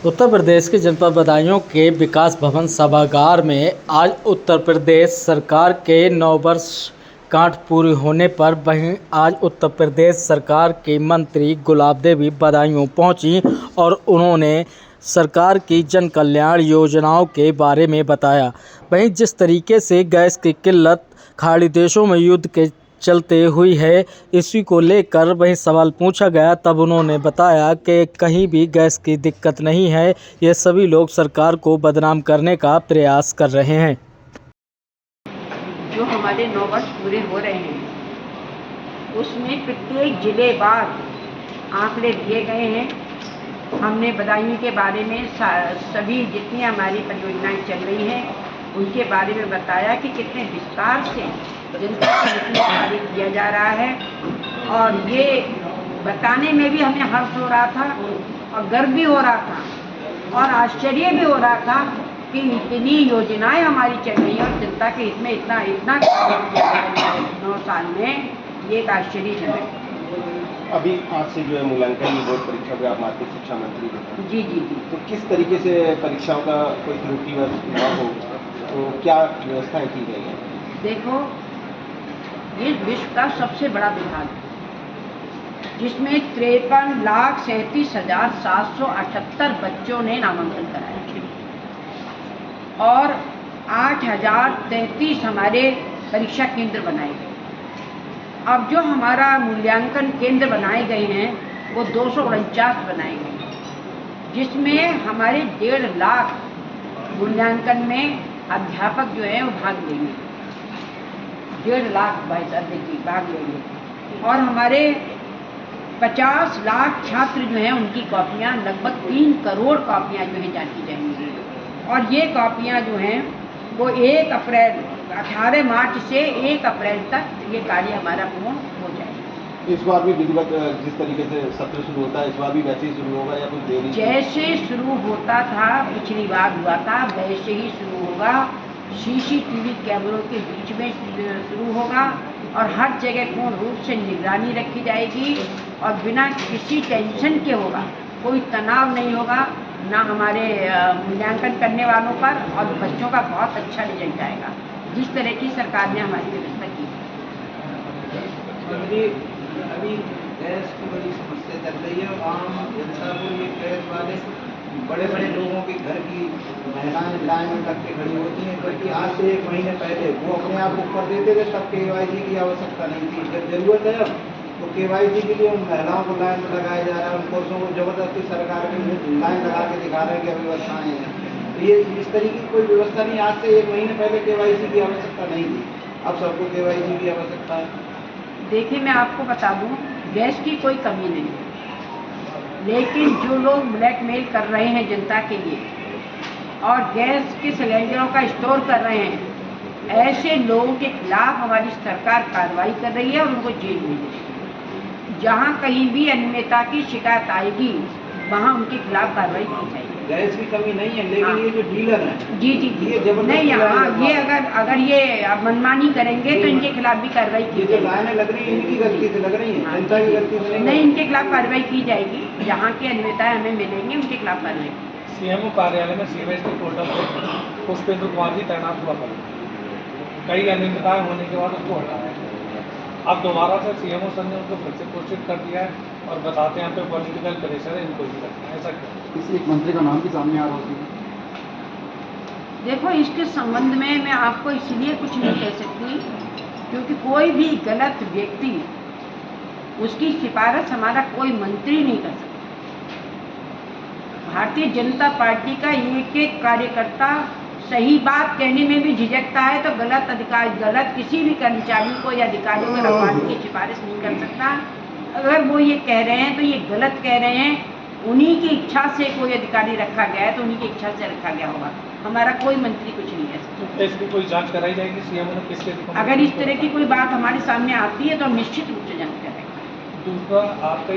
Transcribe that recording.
उत्तर प्रदेश के जनपद बदायूं के विकास भवन सभागार में आज उत्तर प्रदेश सरकार के 9 वर्ष गांठ पूरी होने पर वहीं आज उत्तर प्रदेश सरकार की मंत्री गुलाब देवी बदायूं पहुंची और उन्होंने सरकार की जन कल्याण योजनाओं के बारे में बताया। वहीं जिस तरीके से गैस की किल्लत खाड़ी देशों में युद्ध के चलते हुई है, इसी को लेकर वहीं सवाल पूछा गया, तब उन्होंने बताया कि कहीं भी गैस की दिक्कत नहीं है, ये सभी लोग सरकार को बदनाम करने का प्रयास कर रहे हैं। जो हमारे 9 वर्ष पूरे हो रहे हैं उसमें प्रत्येक जिले वार आंकड़े दिए गए हैं। हमने बदायूं के बारे में सभी जितनी हमारी परियोजनाएं चल रही हैं उनके बारे में बताया कि कितने विस्तार से जनता के हित में कार्य किया जा रहा है, और ये बताने में भी हमें हर्ष हो रहा था और गर्व भी हो रहा था और आश्चर्य भी हो रहा था कि इतनी योजनाएं हमारी चल रही हैं और जनता के हित में इतना कार्य किया गया है 9 साल में, ये एक आश्चर्यजनक है। अभी आज से जो है मूल्यांकन बोर्ड परीक्षा में आप माध्यमिक शिक्षा मंत्री हैं। जी जी जी। तो किस तरीके से परीक्षाओं का कोई त्रुटि न हो, तो क्या व्यवस्थाएं की गई हैं? देखो, ये विश्व का सबसे बड़ा विभाग है जिसमें 53,37,778 बच्चों ने नामांकन कराया और 8,033 हमारे परीक्षा केंद्र बनाए गए। अब जो हमारा मूल्यांकन केंद्र बनाए गए हैं वो 249 बनाए गए, जिसमें हमारे 1.5 लाख मूल्यांकन में अध्यापक जो हैं वो भाग लेंगे। 1.5 लाख भाग लेंगे और हमारे 50 लाख छात्र जो हैं उनकी कॉपियां, लगभग 3 करोड़ कॉपियां जो हैं जांची जाएंगी। और ये कॉपियां जो हैं वो 18 मार्च से 1 अप्रैल तक ये कार्य हमारा पूर्ण हो जाएगा। इस बार भी विधिवत जिस तरीके से सत्र शुरू होता है, इस बार भी वैसे ही शुरू होगा या कुछ देरी? जैसे शुरू होता था, पिछली बार हुआ था, वैसे ही शुरू होगा। CCTV कैमरों के बीच में शुरू होगा और हर जगह पूर्ण रूप से निगरानी रखी जाएगी और बिना किसी टेंशन के होगा, कोई तनाव नहीं होगा ना हमारे मूल्यांकन करने वालों पर, और बच्चों का बहुत अच्छा रिजल्ट आएगा जिस तरह की सरकार ने हमारी व्यवस्था की। अभी गैस की बड़ी समस्या चल रही है और आम जनता को ये गैस वाले बड़े लोगों के घर की महिलाएं लाइन में लग के खड़ी होती हैं, क्योंकि आज से 1 महीने पहले वो अपने आप बुक कर देते थे, तब KYC की आवश्यकता नहीं थी। जब जरूरत है तो KYC के लिए उन महिलाओं को लाइन में लगाया जा रहा है, उन पुरुषों को जबरदस्ती सरकार के लाइन लगा के दिखा रहे हैं कि अव्यवस्थाएं हैं। तो ये इस तरीके की कोई व्यवस्था नहीं। आज से 1 महीने पहले KYC की आवश्यकता नहीं थी, अब सबको KYC की आवश्यकता है। देखिए, मैं आपको बता दूं, गैस की कोई कमी नहीं है, लेकिन जो लोग ब्लैकमेल कर रहे हैं जनता के लिए और गैस के सिलेंडरों का स्टोर कर रहे हैं, ऐसे लोगों के खिलाफ हमारी सरकार कार्रवाई कर रही है और उनको जेल भेज रही है। जहाँ कहीं भी अनियमितता की शिकायत आएगी वहाँ उनके खिलाफ कार्रवाई की जाएगी। गैस की कमी नहीं है, लेकिन ये जो डीलर हैं जी ये नहीं, हाँ, ये अगर ये मनमानी करेंगे तो इनके खिलाफ भी कार्रवाई की जाएगी। लाइनें लग रही है, इनकी गलती से लग रही है, जनता की गलती से नहीं, इनके खिलाफ कार्रवाई की जाएगी। जहाँ की अनियमितताएं हमें मिलेंगी उनके खिलाफ कार्रवाई। CMO कार्यालय में सीवेज के पोर्टल पर पुष्पेंद्र कुमार जी तैनात हुआ करें, कई अनियमितताएं होने के बाद उसको हटाया। अब दोबारा से CMO सर ने उनको फिर से घोषित कर दिया है और बताते हैं यहाँ पे पॉलिटिकल प्रेशर है, इनको भी रखना है। ऐसा क्यों? किसी एक मंत्री का नाम भी सामने आ रहा है। देखो, इसके संबंध में मैं आपको इसलिए कुछ नहीं कह सकती क्योंकि कोई भी गलत व्यक्ति, उसकी सिफारिश हमारा कोई मंत्री नहीं कर सकता। भारतीय जनता पार्टी का एक कार्यकर्ता सही बात कहने में भी झिझकता है तो गलत किसी भी कर्मचारी को या अधिकारी को रखवाने की सिफारिश नहीं कर सकता। अगर वो ये कह रहे हैं तो ये गलत कह रहे हैं, उन्हीं की इच्छा से कोई अधिकारी रखा गया है तो उन्हीं की इच्छा से रखा गया होगा, हमारा कोई मंत्री कुछ नहीं है। तो इसकी कोई जांच कराई जाएगी CMO ने किसके? अगर इस तरह की कोई बात हमारे सामने आती है तो हम निश्चित रूप से जांच करेंगे। दूसरा, आपका